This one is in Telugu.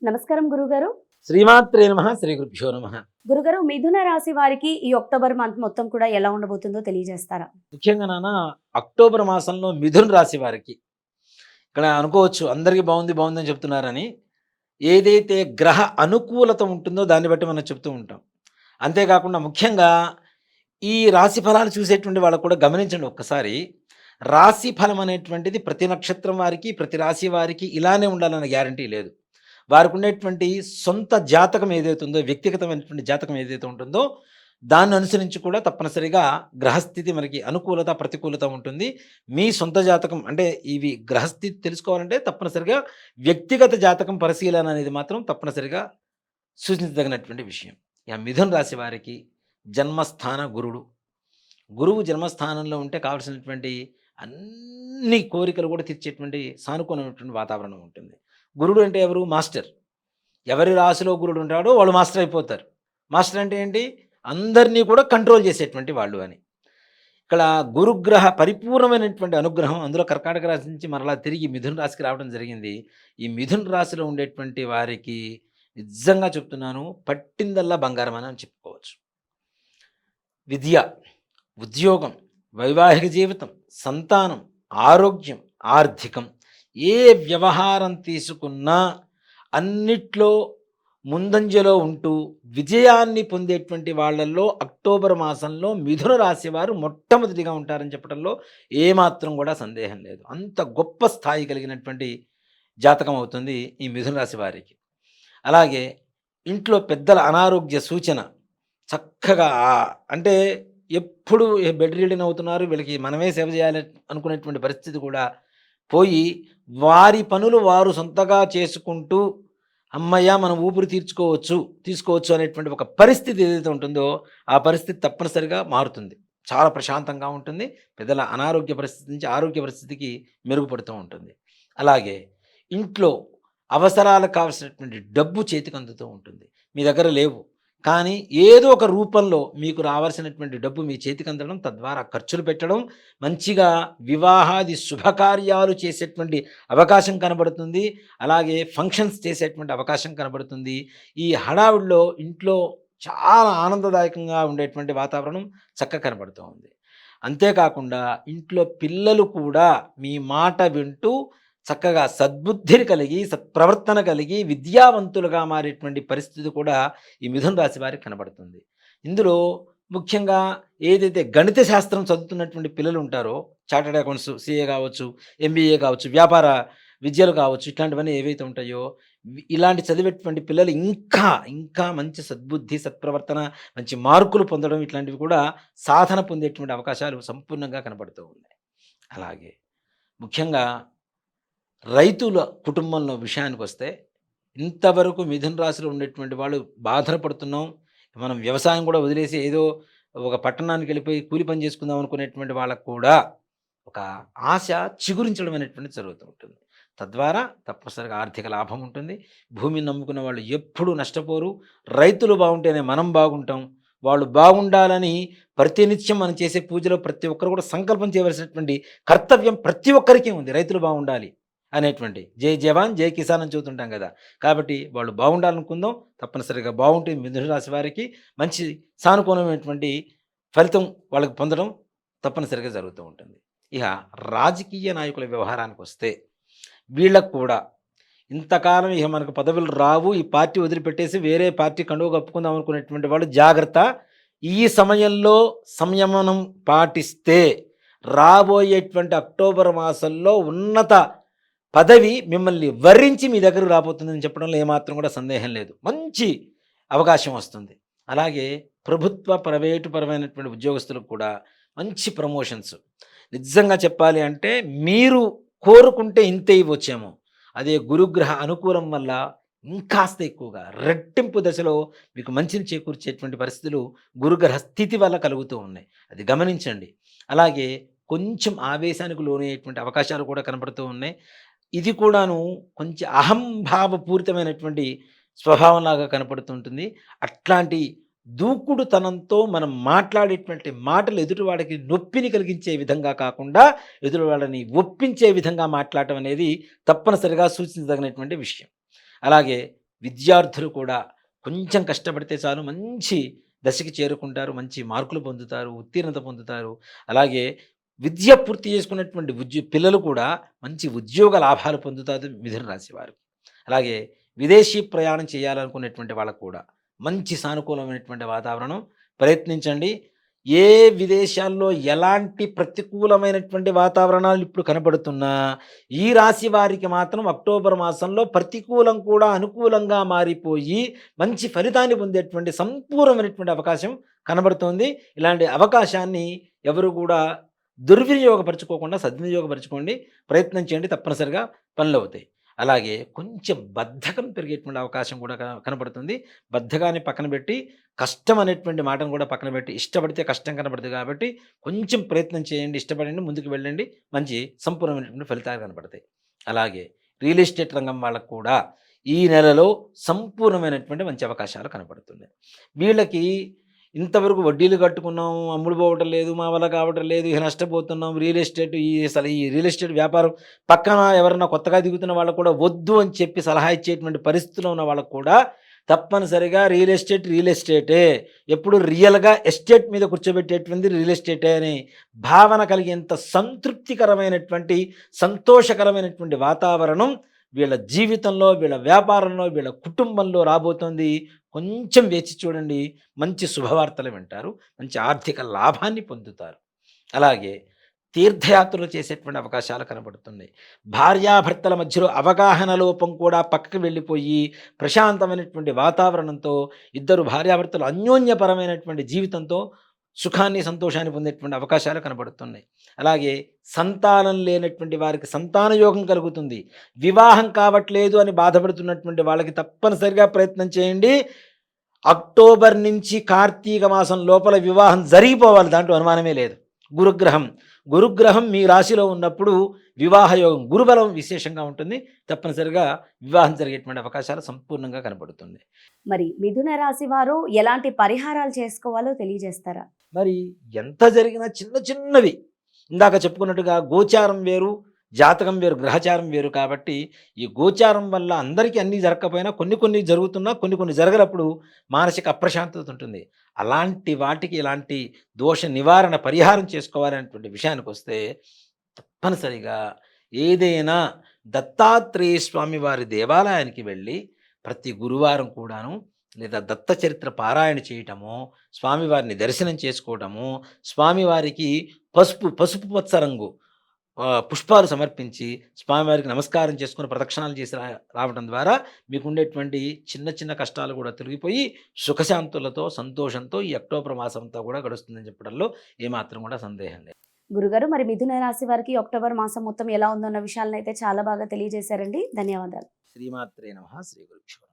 నమస్కారం గురుగారు. శ్రీమాత్రే నమః. శ్రీ గురుభ్యో నమః. గురుగారు, మిథున రాశి వారికి ఈ అక్టోబర్ మంత్ మొత్తం కూడా ఎలా ఉండబోతుందో తెలియజేస్తారా? ముఖ్యంగా అక్టోబర్ మాసంలో మిథున రాశి వారికి ఇక్కడ అనుకోవచ్చు అందరికీ బాగుంది బాగుంది అని చెప్తున్నారని. ఏదైతే గ్రహ అనుకూలత ఉంటుందో దాన్ని బట్టి మనం చెప్తూ ఉంటాం. అంతేకాకుండా ముఖ్యంగా ఈ రాశి ఫలాలు చూసేటువంటి వాళ్ళకు కూడా గమనించండి ఒక్కసారి. రాశి ఫలం అనేటువంటిది ప్రతి నక్షత్రం వారికి, ప్రతి రాశి వారికి ఇలానే ఉండాలన్న గ్యారంటీ లేదు. వారికి ఉండేటువంటి సొంత జాతకం ఏదైతే ఉందో, వ్యక్తిగతమైనటువంటి జాతకం ఏదైతే ఉంటుందో దాన్ని అనుసరించి కూడా తప్పనిసరిగా గ్రహస్థితి మనకి అనుకూలత, ప్రతికూలత ఉంటుంది. మీ సొంత జాతకం అంటే ఇవి గ్రహస్థితి తెలుసుకోవాలంటే తప్పనిసరిగా వ్యక్తిగత జాతకం పరిశీలన అనేది మాత్రం తప్పనిసరిగా సూచించదగినటువంటి విషయం. ఇక మిథున రాశి వారికి జన్మస్థాన గురుడు. గురువు జన్మస్థానంలో ఉంటే కావాల్సినటువంటి అన్ని కోరికలు కూడా తీర్చేటువంటి సానుకూలమైనటువంటి వాతావరణం ఉంటుంది. గురుడు అంటే ఎవరు? మాస్టర్. ఎవరి రాశిలో గురుడు ఉంటాడో వాళ్ళు మాస్టర్ అయిపోతారు. మాస్టర్ అంటే ఏంటి? అందరినీ కూడా కంట్రోల్ చేసేటువంటి వాళ్ళు అని. ఇక్కడ గురుగ్రహ పరిపూర్ణమైనటువంటి అనుగ్రహం అందులో కర్కాటక రాశి నుంచి మరలా తిరిగి మిథున రాశికి రావడం జరిగింది. ఈ మిథున రాశిలో ఉండేటువంటి వారికి నిజంగా చెప్తున్నాను, పట్టిందల్లా బంగారం అని చెప్పుకోవచ్చు. విద్య, ఉద్యోగం, వైవాహిక జీవితం, సంతానం, ఆరోగ్యం, ఆర్థికం, ఏ వ్యవహారం తీసుకున్నా అన్నిట్లో ముందంజలో ఉంటూ విజయాన్ని పొందేటువంటి వాళ్ళల్లో అక్టోబర్ మాసంలో మిథున రాశి వారు మొట్టమొదటిగా ఉంటారని చెప్పడంలో ఏమాత్రం కూడా సందేహం లేదు. అంత గొప్ప స్థాయి కలిగినటువంటి జాతకం అవుతుంది ఈ మిథున రాశి వారికి. అలాగే ఇంట్లో పెద్దల అనారోగ్య సూచన చక్కగా అంటే ఎప్పుడు బెడ్ రీడింగ్ అవుతున్నారు, వీళ్ళకి మనమే సేవ చేయాలి అనుకునేటువంటి పరిస్థితి కూడా పోయి వారి పనులు వారు సొంతగా చేసుకుంటూ అమ్మయ్య మనం ఊపిరి తీసుకోవచ్చు అనేటువంటి ఒక పరిస్థితి ఏదైతే ఉంటుందో ఆ పరిస్థితి తప్పనిసరిగా మారుతుంది. చాలా ప్రశాంతంగా ఉంటుంది. పెద్దల అనారోగ్య పరిస్థితి నుంచి ఆరోగ్య పరిస్థితికి మెరుగుపడుతూ ఉంటుంది. అలాగే ఇంట్లో అవసరాలకు కావలసినటువంటి డబ్బు చేతికి అందుతూ ఉంటుంది. మీ దగ్గర లేవు కానీ ఏదో ఒక రూపంలో మీకు రావాల్సినటువంటి డబ్బు మీ చేతికి అందడం, తద్వారా ఖర్చులు పెట్టడం, మంచిగా వివాహాది శుభకార్యాలు చేసేటువంటి అవకాశం కనబడుతుంది. అలాగే ఫంక్షన్స్ చేసేటువంటి అవకాశం కనబడుతుంది. ఈ హడావిడిలో ఇంట్లో చాలా ఆనందదాయకంగా ఉండేటువంటి వాతావరణం చక్కగా కనబడుతూ ఉంది. అంతేకాకుండా ఇంట్లో పిల్లలు కూడా మీ మాట వింటూ చక్కగా సద్బుద్ధిని కలిగి, సత్ప్రవర్తన కలిగి విద్యావంతులుగా మారేటువంటి పరిస్థితి కూడా ఈ మిథున రాశి వారికి కనబడుతుంది. ఇందులో ముఖ్యంగా ఏదైతే గణిత శాస్త్రం చదువుతున్నటువంటి పిల్లలు ఉంటారో, చార్టర్డ్ అకౌంట్స్, సిఏ కావచ్చు, ఎంబీఏ కావచ్చు, వ్యాపార విద్యలు కావచ్చు, ఇట్లాంటివన్నీ ఏవైతే ఉంటాయో ఇలాంటి చదివేటువంటి పిల్లలు ఇంకా ఇంకా మంచి సద్బుద్ధి, సత్ప్రవర్తన, మంచి మార్కులు పొందడం ఇట్లాంటివి కూడా సాధన పొందేటువంటి అవకాశాలు సంపూర్ణంగా కనబడుతూ ఉన్నాయి. అలాగే ముఖ్యంగా రైతుల కుటుంబంలో విషయానికి వస్తే ఇంతవరకు మిథున రాశిలో ఉండేటువంటి వాళ్ళు బాధన పడుతున్నాం. మనం వ్యవసాయం కూడా వదిలేసి ఏదో ఒక పట్టణానికి వెళ్ళిపోయి కూలి పని చేసుకుందాం అనుకునేటువంటి వాళ్ళకు కూడా ఒక ఆశ చిగురించడం అనేటువంటిది జరుగుతూ ఉంటుంది. తద్వారా తప్పనిసరిగా ఆర్థిక లాభం ఉంటుంది. భూమిని నమ్ముకున్న వాళ్ళు ఎప్పుడూ నష్టపోరు. రైతులు బాగుంటేనే మనం బాగుంటాం. వాళ్ళు బాగుండాలని ప్రతినిత్యం మనం చేసే పూజలో ప్రతి ఒక్కరు కూడా సంకల్పం చేయవలసినటువంటి కర్తవ్యం ప్రతి ఒక్కరికి ఉంది. రైతులు బాగుండాలి అనేటువంటి జై జవాన్ జై కిసాన్ అని చూస్తుంటాం కదా. కాబట్టి వాళ్ళు బాగుండాలనుకుందాం. తప్పనిసరిగా బాగుంటే మిథున రాశి వారికి మంచి సానుకూలమైనటువంటి ఫలితం వాళ్ళకి పొందడం తప్పనిసరిగా జరుగుతూ ఉంటుంది. ఇక రాజకీయ నాయకుల వ్యవహారానికి వస్తే వీళ్ళకు కూడా ఇంతకాలం ఇక మనకు పదవులు రావు, ఈ పార్టీ వదిలిపెట్టేసి వేరే పార్టీ కండువ కప్పుకుందాం అనుకునేటువంటి వాళ్ళు జాగ్రత్త. ఈ సమయంలో సంయమనం పాటిస్తే రాబోయేటువంటి అక్టోబర్ మాసంలో ఉన్నత పదవి మిమ్మల్ని వరించి మీ దగ్గరకు రాబోతుందని చెప్పడంలో ఏమాత్రం కూడా సందేహం లేదు. మంచి అవకాశం వస్తుంది. అలాగే ప్రభుత్వ ప్రైవేటు పరమైనటువంటి ఉద్యోగస్తులకు కూడా మంచి ప్రమోషన్స్. నిజంగా చెప్పాలి అంటే మీరు కోరుకుంటే ఇంతే ఇవ్వచ్చేమో, అదే గురుగ్రహ అనుకూలం వల్ల ఇంకాస్త ఎక్కువగా రెట్టింపు దశలో మీకు మంచిని చేకూర్చేటువంటి పరిస్థితులు గురుగ్రహ స్థితి వల్ల కలుగుతూ ఉన్నాయి. అది గమనించండి. అలాగే కొంచెం ఆవేశానికి లోనయ్యేటువంటి అవకాశాలు కూడా కనబడుతూ ఉన్నాయి. ఇది కూడాను కొంచెం అహంభావపూరితమైనటువంటి స్వభావంలాగా కనపడుతుంటుంది. అట్లాంటి దూకుడుతనంతో మనం మాట్లాడేటువంటి మాటలు ఎదుటివాడికి నొప్పిని కలిగించే విధంగా కాకుండా ఎదుటివాడిని ఒప్పించే విధంగా మాట్లాడటం అనేది తప్పనిసరిగా సూచించదగినటువంటి విషయం. అలాగే విద్యార్థులు కూడా కొంచెం కష్టపడితే చాలు మంచి దశకి చేరుకుంటారు, మంచి మార్కులు పొందుతారు, ఉత్తీర్ణత పొందుతారు. అలాగే విద్య పూర్తి చేసుకున్నటువంటి పిల్లలు కూడా మంచి ఉద్యోగ లాభాలు పొందుతారు మిథున రాశి వారు. అలాగే విదేశీ ప్రయాణం చేయాలనుకునేటువంటి వాళ్ళకు కూడా మంచి సానుకూలమైనటువంటి వాతావరణం. ప్రయత్నించండి. ఏ విదేశాల్లో ఎలాంటి ప్రతికూలమైనటువంటి వాతావరణాలు ఇప్పుడు కనబడుతున్నా, ఈ రాశి వారికి మాత్రం అక్టోబర్ మాసంలో ప్రతికూలం కూడా అనుకూలంగా మారిపోయి మంచి ఫలితాన్ని పొందేటువంటి సంపూర్ణమైనటువంటి అవకాశం కనబడుతోంది. ఇలాంటి అవకాశాన్ని ఎవరు కూడా దుర్వినియోగపరుచుకోకుండా సద్వినియోగపరచుకోండి. ప్రయత్నం చేయండి, తప్పనిసరిగా పనులవుతాయి. అలాగే కొంచెం బద్ధకం పెరిగేటువంటి అవకాశం కూడా కనబడుతుంది. బద్ధకాన్ని పక్కన పెట్టి, కష్టం అనేటువంటి మాటను కూడా పక్కన పెట్టి, ఇష్టపడితే కష్టం కనబడుతుంది కాబట్టి కొంచెం ప్రయత్నం చేయండి, ఇష్టపడండి, ముందుకు వెళ్ళండి. మంచి సంపూర్ణమైనటువంటి ఫలితాలు కనబడతాయి. అలాగే రియల్ ఎస్టేట్ రంగం వాళ్ళకు కూడా ఈ నెలలో సంపూర్ణమైనటువంటి మంచి అవకాశాలు కనబడుతున్నాయి. వీళ్ళకి ఇంతవరకు వడ్డీలు కట్టుకున్నాం, అమ్ముడు పోవటం లేదు, మా వల్ల కావటం లేదు, ఇక నష్టపోతున్నాం. అసలు ఈ రియల్ ఎస్టేట్ వ్యాపారం పక్కన ఎవరన్నా కొత్తగా దిగుతున్న వాళ్ళకు కూడా వద్దు అని చెప్పి సలహా ఇచ్చేటువంటి పరిస్థితిలో ఉన్న వాళ్ళకు కూడా తప్పనిసరిగా రియల్ ఎస్టేటే, ఎప్పుడు రియల్గా ఎస్టేట్ మీద కూర్చోబెట్టేటువంటి రియల్ ఎస్టేటే అనే భావన కలిగేంత సంతృప్తికరమైనటువంటి సంతోషకరమైనటువంటి వాతావరణం వీళ్ళ జీవితంలో, వీళ్ళ వ్యాపారంలో, వీళ్ళ కుటుంబంలో రాబోతోంది. కొంచెం వేచి చూడండి, మంచి శుభవార్తలు వింటారు, మంచి ఆర్థిక లాభాన్ని పొందుతారు. అలాగే తీర్థయాత్రలు చేసేటువంటి అవకాశాలు కనబడుతున్నాయి. భార్యాభర్తల మధ్యలో అవగాహన లోపం కూడా పక్కకు వెళ్ళిపోయి ప్రశాంతమైనటువంటి వాతావరణంతో ఇద్దరు భార్యాభర్తలు అన్యోన్యపరమైనటువంటి జీవితంతో సుఖాన్ని, సంతోషాన్ని పొందేటువంటి అవకాశాలు కనబడుతున్నాయి. అలాగే సంతానం లేనటువంటి వారికి సంతాన యోగం కలుగుతుంది. వివాహం కావట్లేదు అని బాధపడుతున్నటువంటి వాళ్ళకి తప్పనిసరిగా ప్రయత్నం చేయండి. అక్టోబర్ నుంచి కార్తీక మాసం లోపల వివాహం జరిగిపోవాలి, దాంట్లో అనుమానమే లేదు. గురుగ్రహం మీ రాశిలో ఉన్నప్పుడు వివాహ యోగం, గురుబలం విశేషంగా ఉంటుంది. తప్పనిసరిగా వివాహం జరిగేటువంటి అవకాశాలు సంపూర్ణంగా కనబడుతుంది. మరి మిథున రాశి వారు ఎలాంటి పరిహారాలు చేసుకోవాలో తెలియజేస్తారా? మరి ఎంత జరిగినా చిన్న చిన్నవి, ఇందాక చెప్పుకున్నట్టుగా గోచారం వేరు, జాతకం వేరు, గ్రహచారం వేరు. కాబట్టి ఈ గోచారం వల్ల అందరికీ అన్నీ జరగకపోయినా కొన్ని జరుగుతున్నా కొన్ని జరగనప్పుడు మానసిక అప్రశాంతత ఉంటుంది. అలాంటి వాటికి ఇలాంటి దోష నివారణ పరిహారం చేసుకోవాలనేటువంటి విషయానికి వస్తే తప్పనిసరిగా ఏదైనా దత్తాత్రేయ స్వామి వారి దేవాలయానికి వెళ్ళి ప్రతి గురువారం కూడాను లేదా దత్త చరిత్ర పారాయణ చేయటము, స్వామివారిని దర్శనం చేసుకోవటము, స్వామివారికి పసుపు పచ్చ రంగు పుష్పాలు సమర్పించి స్వామివారికి నమస్కారం చేసుకుని ప్రదక్షిణాలు చేసి రావడం ద్వారా మీకు ఉండేటువంటి చిన్న కష్టాలు కూడా తొలగిపోయి సుఖశాంతులతో, సంతోషంతో ఈ అక్టోబర్ మాసం అంతా కూడా గడుస్తుందని చెప్పడంలో ఏమాత్రం కూడా సందేహం లేదు. గురుగారు, మరి మిథున రాశి వారికి అక్టోబర్ మాసం మొత్తం ఎలా ఉందన్న విషయాలను అయితే చాలా బాగా తెలియజేశారండి. ధన్యవాదాలు. శ్రీమాత్రే నమః. శ్రీ గురుభ్యో.